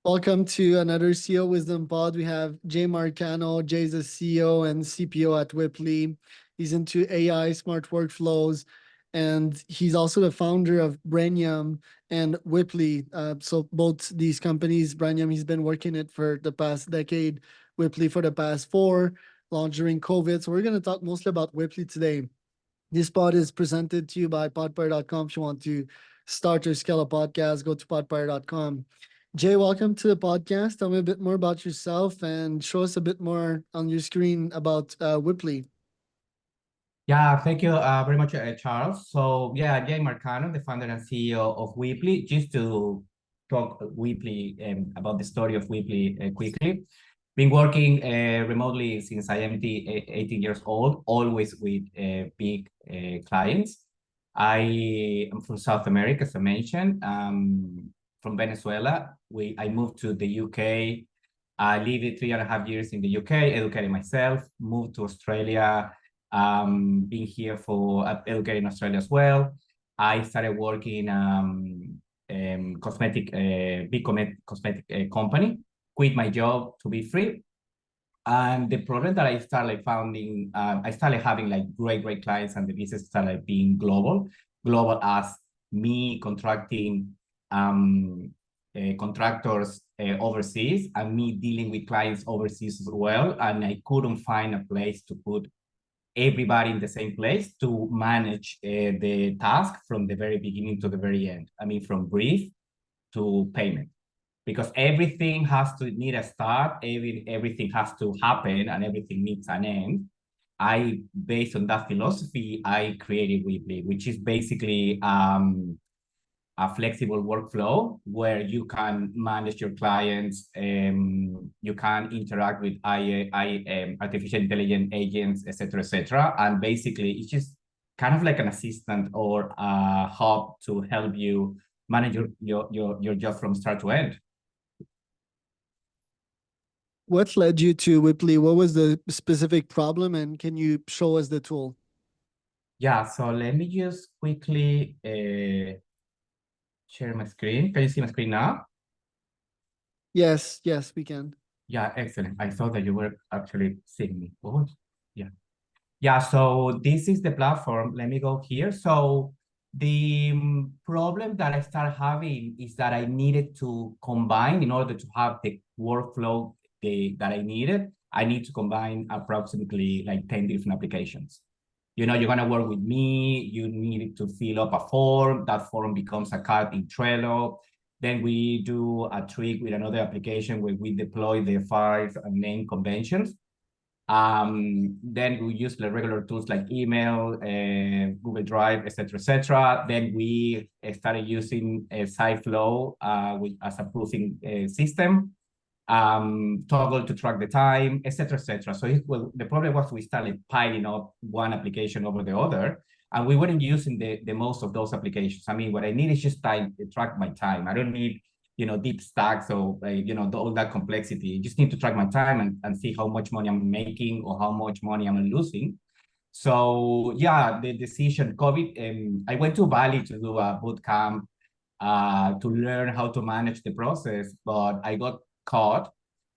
Welcome to another CEO Wisdom Pod. We have Jay Marcano. Jay's the CEO and CPO at Wippli. He's into AI, smart workflows, and he's also the founder of Branium and Wippli. So both these companies, Branium, he's been working it for the past decade, Wippli for the past four, launched during COVID. So we're going to talk mostly about Wippli today. This pod is presented to you by podpire.com. If you want to start or scale a podcast, go to podpire.com. Jay, welcome to the podcast. Tell me a bit more about yourself and show us a bit more on your screen about Wippli. Yeah, thank you very much, Charles. So yeah, Jay Marcano, the founder and CEO of Wippli. Just to talk Wippli about the story of Wippli quickly. Been working remotely since I am 18 years old, always with big clients. I am from South America, as I mentioned, from Venezuela. I moved to the UK. I lived 3.5 years in the UK, educating myself, moved to Australia, been here for educating Australia as well. I started working cosmetic, big cosmetic company, quit my job to be free. And the problem that I started finding, I started having like great clients, and the business started being global as me contracting contractors overseas, and me dealing with clients overseas as well. And I couldn't find a place to put everybody in the same place to manage the task from the very beginning to the very end. I mean, from brief to payment, because everything has to need a start, everything has to happen, and everything needs an end. Based on that philosophy, I created Wippli, which is basically a flexible workflow where you can manage your clients, you can interact with artificial intelligence agents, etc. And basically, it's just kind of like an assistant or a hub to help you manage your job from start to end. What led you to Wippli? What was the specific problem, and can you show us the tool? Yeah, so let me just quickly share my screen. Can you see my screen now? Yes, we can. Yeah, excellent. I thought that you were actually seeing me. Oh, yeah. Yeah, so this is the platform. Let me go here. So the problem that I started having is that I needed to combine, in order to have the workflow that I needed, I need to combine approximately like 10 different applications. You're going to work with me, you need to fill up a form, that form becomes a card in Trello. Then we do a trick with another application where we deploy the 5 name conventions. Then we use the regular tools like email, Google Drive, etc. Then we started using SciFlow as a proofing system, Toggle to track the time, etc. So the problem was we started piling up one application over the other, and we weren't using the most of those applications. I mean, what I need is just time to track my time. I don't need deep stacks or all that complexity. You just need to track my time and see how much money I'm making or how much money I'm losing. So yeah, the decision, COVID, I went to Bali to do a boot camp to learn how to manage the process, but I got caught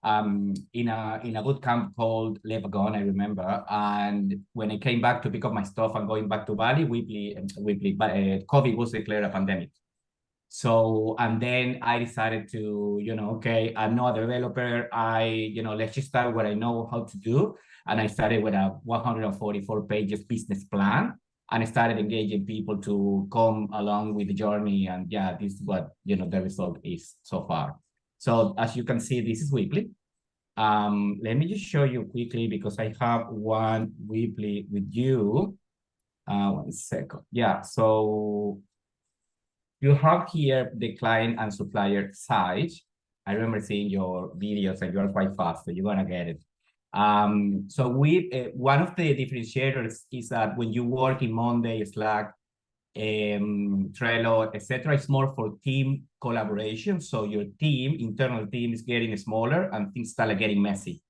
in a boot camp called Lebagon, I remember. And when I came back to pick up my stuff and going back to Bali, COVID was declared a pandemic. So, and then I decided to, okay, I'm not a developer. Let's just start what I know how to do. And I started with a 144 pages business plan, and I started engaging people to come along with the journey. And yeah, this is what, the result is so far. So as you can see, this is Wippli. Let me just show you quickly, because I have one Wippli with you. 1 second. Yeah, so you have here the client and supplier side. I remember seeing your videos, and you are quite fast, so you're gonna get it. So one of the differentiators is that when you work in Monday, Slack, Trello, etc., it's more for team collaboration. So your internal team is getting smaller and things start getting messy.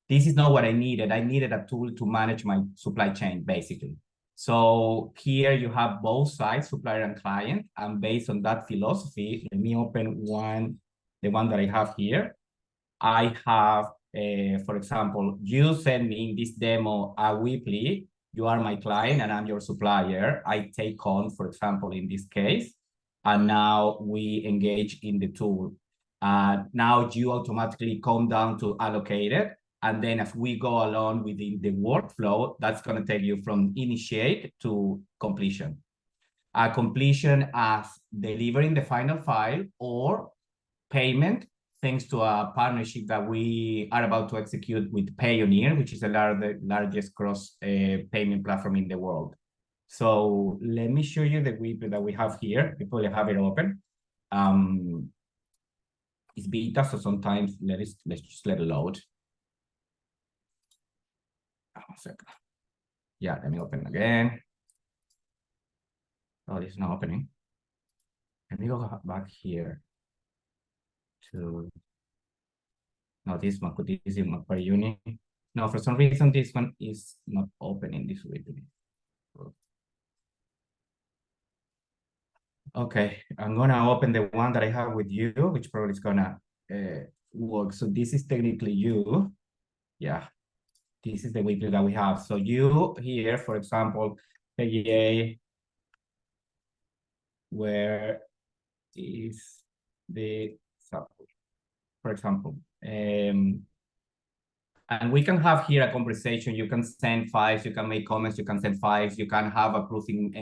This is not what I needed. I needed a tool to manage my supply chain, basically. So here you have both sides, supplier and client. And based on that philosophy, let me open one the one that I have here, I have, for example, you send me in this demo a Wippli, you are my client and I'm your supplier. I take on, for example, in this case, and now we engage in the tool. Now you automatically come down to allocate it. And then as we go along within the workflow, that's going to take you from initiate to completion. Completion as delivering the final file or payment, thanks to a partnership that we are about to execute with Payoneer, which is the largest cross payment platform in the world. So let me show you the Wippli that we have here. We probably have it open. It's beta, so sometimes let's just let it load. Oh, second. Yeah, let me open again. Oh, this is not opening. Let me go back here to, no, this one, this is my per unit. No, for some reason, this one is not opening this way. Okay, I'm gonna open the one that I have with you, which probably is gonna work. So this is technically you. Yeah, this is the Wippli that we have. So you here, for example, PGA, where is the sample, for example. And we can have here a conversation. You can send files, you can make comments, you can send files, you can have approving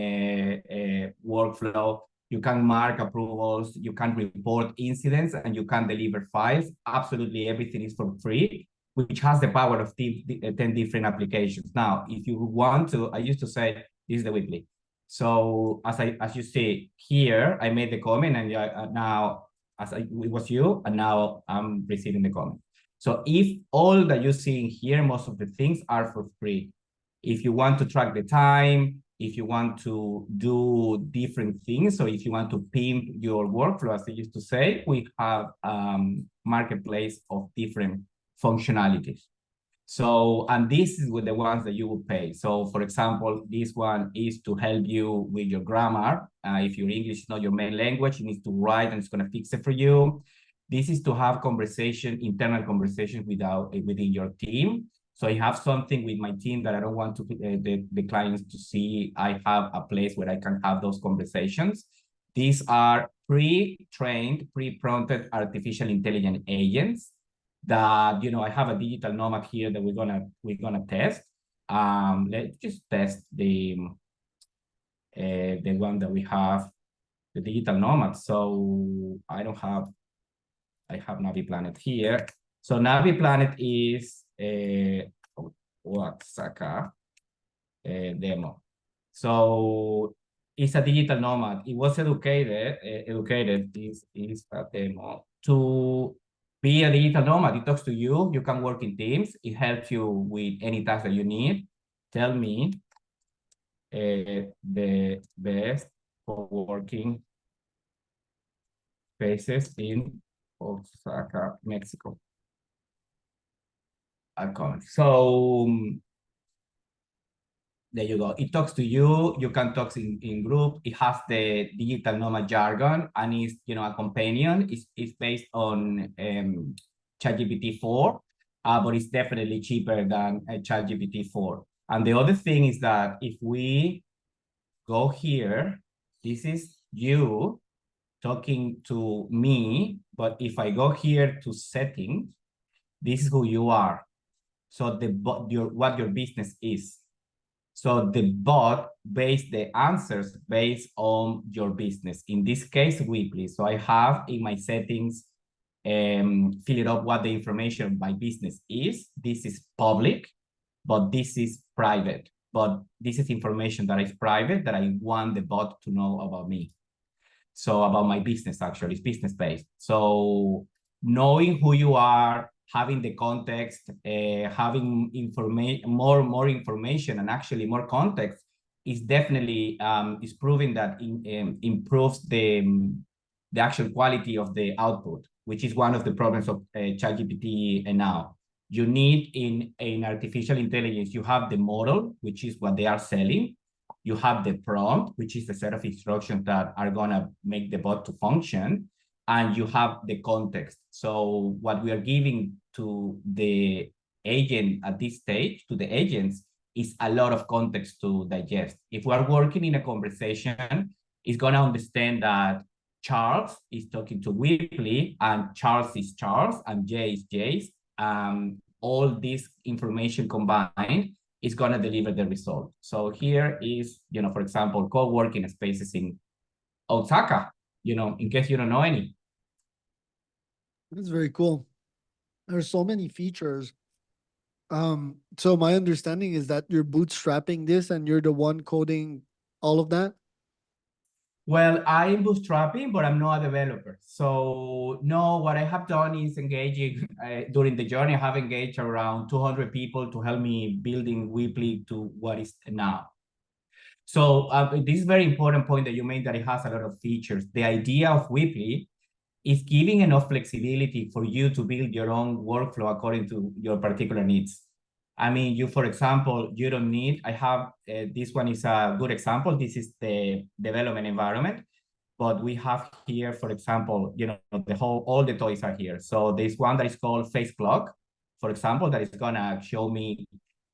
workflow, you can mark approvals, you can report incidents, and you can deliver files. Absolutely everything is for free, which has the power of 10 different applications. Now, if you want to, I used to say, this is the Wippli. So as you see here, I made the comment, and now it was you, and now I'm receiving the comment. So if all that you see in here, most of the things are for free. If you want to track the time, if you want to do different things, so if you want to pimp your workflow, as I used to say, we have marketplace of different functionalities. So, and this is with the ones that you will pay. So for example, this one is to help you with your grammar. If your English is not your main language, you need to write and it's going to fix it for you. This is to have internal conversations within your team. So I have something with my team that I don't want to the clients to see. I have a place where I can have those conversations. These are pre-trained, pre-prompted artificial intelligence agents that, I have a digital nomad here that we're gonna test. Let's just test the one that we have, the digital nomad. So I have Navi Planet here. So Navi Planet is Oaxaca demo. So it's a digital nomad. It was educated. This is a demo to be a digital nomad. It talks to you. You can work in teams. It helps you with any task that you need. Tell me the best for working spaces in Oaxaca, Mexico. I'll comment. So there you go. It talks to you. You can talk in group. It has the digital nomad jargon, and it's a companion. It's based on ChatGPT 4, but it's definitely cheaper than ChatGPT 4. And the other thing is that if we go here, this is you talking to me, but if I go here to settings, this is who you are. So what your business is. So the bot based the answers based on your business. In this case, Wippli. So I have in my settings, fill it up what the information of my business is. This is public, but this is private. But this is information that is private that I want the bot to know about me. So about my business, actually, it's business-based. So knowing who you are, having the context, having more information, and actually more context is definitely is proving that improves the actual quality of the output, which is one of the problems of ChatGPT now. You need in artificial intelligence, you have the model, which is what they are selling. You have the prompt, which is the set of instructions that are going to make the bot to function. and you have the context. So what we are giving to the agent at this stage, to the agents, is a lot of context to digest. If we're working in a conversation, it's gonna understand that Charles is talking to Wippli, and Charles is Charles, and Jay is Jay's. All this information combined is gonna deliver the result. So here is, for example, co-working spaces in Osaka, in case you don't know any. That's very cool. There's so many features. So my understanding is that you're bootstrapping this and you're the one coding all of that. Well, I'm bootstrapping, but I'm not a developer. So no, what I have done is engaging during the journey. I have engaged around 200 people to help me building Wippli to what is now. So this is a very important point that you made, that it has a lot of features. The idea of Wippli is giving enough flexibility for you to build your own workflow according to your particular needs. I mean, for example, you don't need, I have, this one is a good example. This is the development environment, but we have here, for example, all the toys are here. So there's one that is called Face Clock, for example, that is gonna show me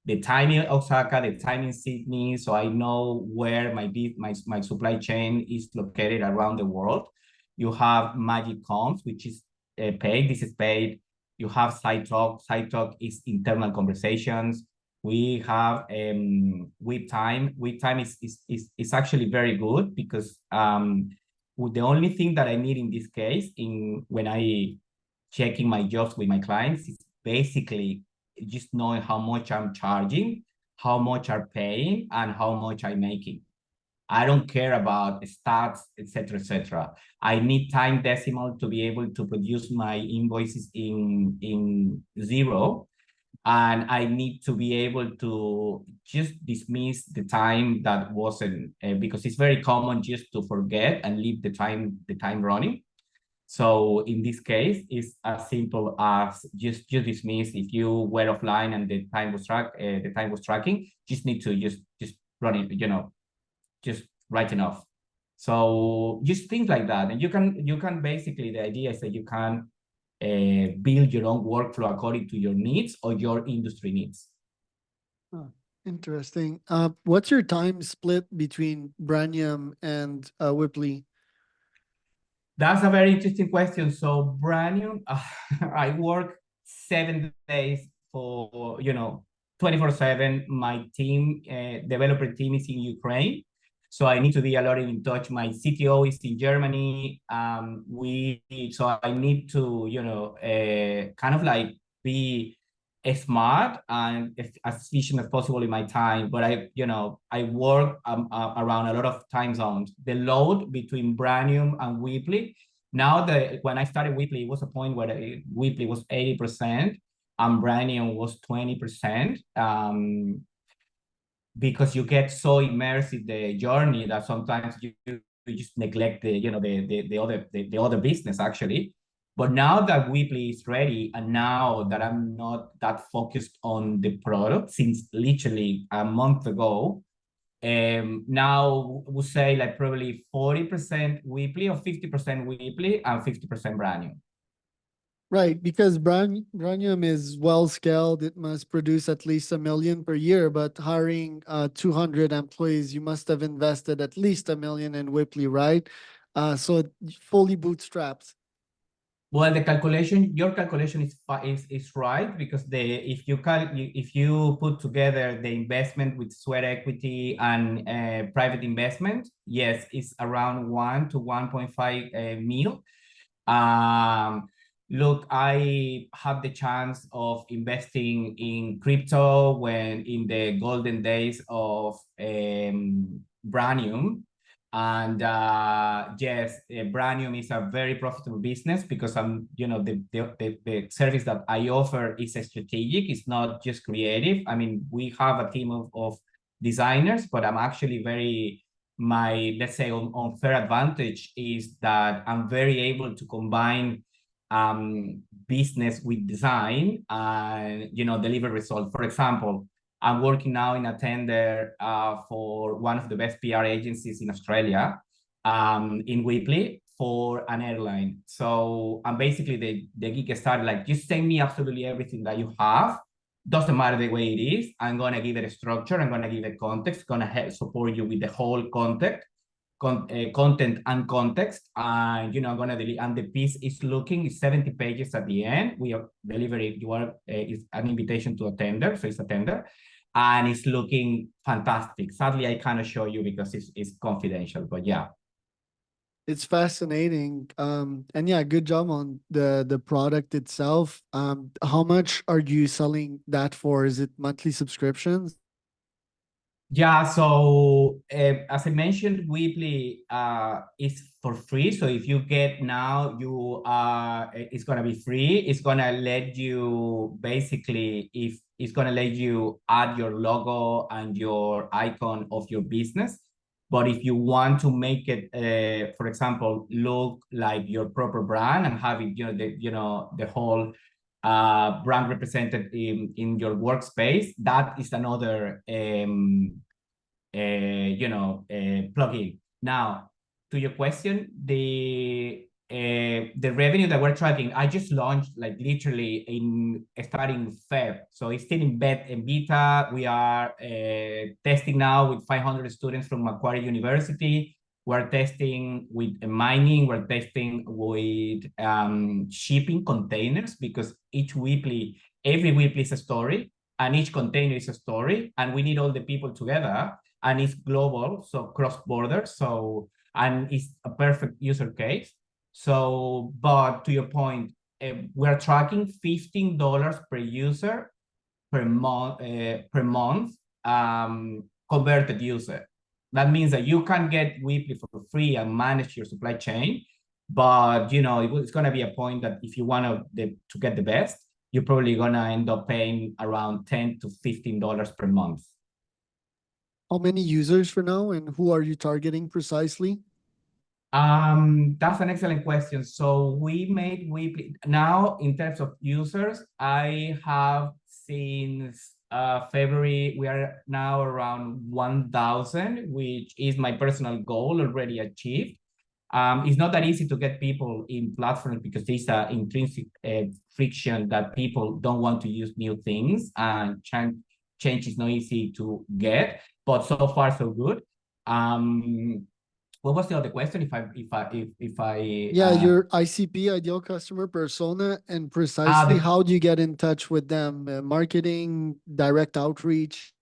the time in Osaka, the time in Sydney, so I know where my supply chain is located around the world. You have Magic Comms, which is paid. This is paid. You have Side Talk. Side Talk is internal conversations. We have Wait Time. Wait Time is actually very good, because the only thing that I need in this case, when I checking my jobs with my clients, is basically just knowing how much I'm charging, how much I'm paying, and how much I'm making. I don't care about stats, etc., etc. I need time decimal to be able to produce my invoices in zero, and I need to be able to just dismiss the time that wasn't, because it's very common just to forget and leave the time running. So in this case, it's as simple as just dismiss. If you were offline and the time was tracking, just need to just run it, just write enough. So just things like that, and you can basically, the idea is that you can build your own workflow according to your needs or your industry needs. Oh, interesting. What's your time split between Branium and Wippli? That's a very interesting question. So Branium, I work 7 days for 24/7. My team, developer team, is in Ukraine, so I need to be a lot in touch. My CTO is in Germany. So I need to kind of like be smart and as efficient as possible in my time. But I work around a lot of time zones. The load between Branium and Wippli, now that when I started Wippli, it was a point where Wippli was 80% and Branium was 20%. Because you get so immersed in the journey that sometimes you just neglect the other business actually. But now that Wippli is ready, and now that I'm not that focused on the product since literally a month ago, now we'll say like probably 40% Wippli or 50% Wippli and 50% Branium. Right, because Branium is well scaled. It must produce at least 1 million per year, but hiring 200 employees, you must have invested at least 1 million in Wippli, right? So fully bootstrapped. Well, your calculation is right, because if you put together the investment with sweat equity and private investment, yes, it's around 1 to 1.5 mil. Look, I had the chance of investing in crypto when in the golden days of Branium. And yes, Branium is a very profitable business, because the service that I offer is strategic. It's not just creative. I mean, we have a team of designers, but I'm actually my, let's say, unfair advantage is that I'm very able to combine business with design and deliver results. For example, I'm working now in a tender for one of the best PR agencies in Australia, in Wippli, for an airline. So, and basically the gig started like, just send me absolutely everything that you have. Doesn't matter the way it is. I'm going to give it a structure. I'm going to give it context. Going to help support you with the whole content and context. And, I'm going to delete. And the piece is 70 pages at the end. We are delivering, it's an invitation to a tender. So it's a tender. And it's looking fantastic. Sadly, I cannot show you because it's confidential, but yeah. It's fascinating. And yeah, good job on the product itself. How much are you selling that for? Is it monthly subscriptions? Yeah, so as I mentioned, Wippli is for free. So if you get now, it's gonna be free. It's gonna let you basically, if it's gonna let you add your logo and your icon of your business. But if you want to make it, for example, look like your proper brand and have it, the whole brand represented in your workspace, that is another plugin. Now, to your question, the revenue that we're tracking, I just launched like literally starting Feb, so it's still in beta. We are testing now with 500 students from Macquarie University. We're testing with mining. We're testing with shipping containers, because every Wippli is a story, and each container is a story, and we need all the people together, and it's global, so cross-border. So, and it's a perfect user case. So, but to your point, we're tracking $15 per user per month, converted user. That means that you can get Wippli for free and manage your supply chain. But, it's going to be a point that if you want to get the best, you're probably going to end up paying around $10 to $15 per month. How many users for now, and who are you targeting precisely? That's an excellent question. So we made Wippli now in terms of users. I have since February, we are now around 1,000, which is my personal goal already achieved. It's not that easy to get people in platforms because there's an intrinsic friction that people don't want to use new things, and change is not easy to get. But so far, so good. What was the other question? Yeah, your ICP, ideal customer persona, and precisely how do you get in touch with them? Marketing, direct outreach?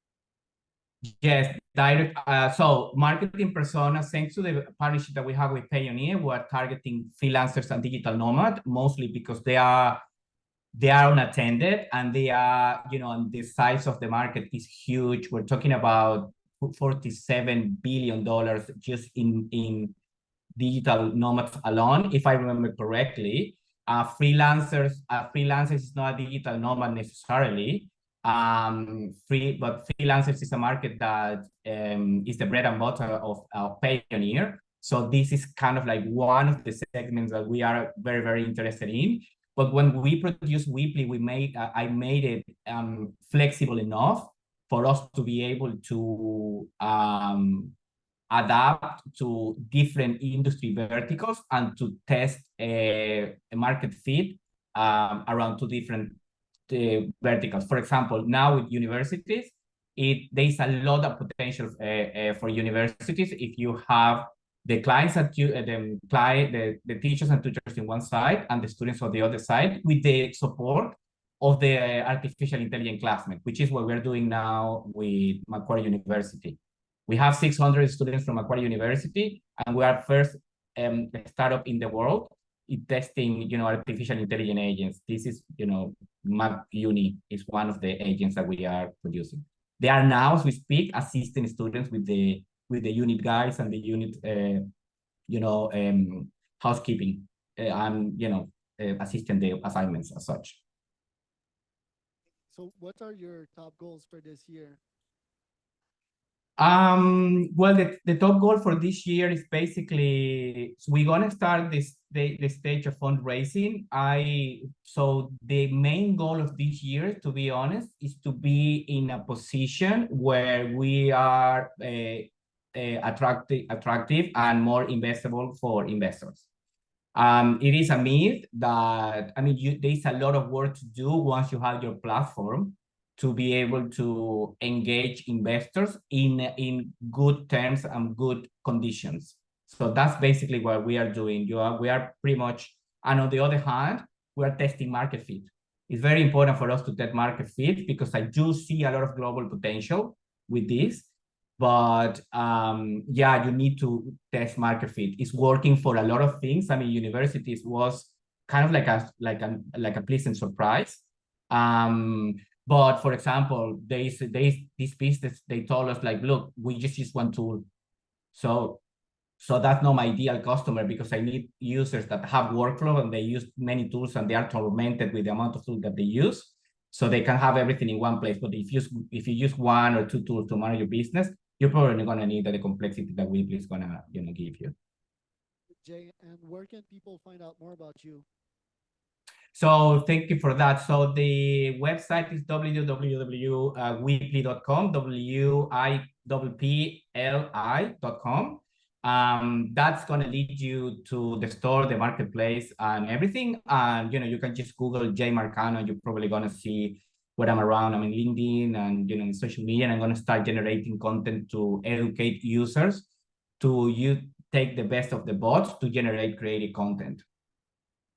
Yes, direct. So marketing persona, thanks to the partnership that we have with Payoneer, we're targeting freelancers and digital nomad, mostly because they are unattended, and they are, and the size of the market is huge. We're talking about $47 billion just in digital nomads alone, if I remember correctly. Freelancers is not a digital nomad necessarily. But freelancers is a market that is the bread and butter of Payoneer. So this is kind of like one of the segments that we are very, very interested in. But when we produce Wippli, I made it flexible enough for us to be able to adapt to different industry verticals and to test a market fit around two different verticals. For example, now with universities, there's a lot of potential for universities. If you have the clients that the teachers and tutors in one side and the students on the other side, with the support of the artificial intelligence classmate, which is what we're doing now with Macquarie University. We have 600 students from Macquarie University, and we are first startup in the world in testing, artificial intelligence agents. This is, Mac Uni is one of the agents that we are producing. They are now, as we speak, assisting students with the unit guides and the unit, housekeeping, and assisting the assignments as such. So what are your top goals for this year? Well, the top goal for this year is basically, so we're gonna start the stage of fundraising. So the main goal of this year, to be honest, is to be in a position where we are attractive and more investable for investors. It is a myth that, I mean, there's a lot of work to do once you have your platform to be able to engage investors in good terms and good conditions. So that's basically what we are doing. We are pretty much, and on the other hand, we are testing market fit. It's very important for us to test market fit because I do see a lot of global potential with this. But yeah, you need to test market fit. It's working for a lot of things. I mean, universities was kind of like a pleasant surprise. But for example, this business, they told us like, look, we just use one tool. So that's not my ideal customer because I need users that have workflow and they use many tools and they are tormented with the amount of tools that they use. So they can have everything in one place. But if you use one or two tools to manage your business, you're probably going to need the complexity that Wippli is going to give you. Jay, and where can people find out more about you? So thank you for that. So the website is www.wippli.com, wippli.com. That's going to lead you to the store, the marketplace, and everything. And you can just Google J Marcano, and you're probably going to see what I'm around. I'm in LinkedIn and in social media, and I'm going to start generating content to educate users to take the best of the bots to generate creative content.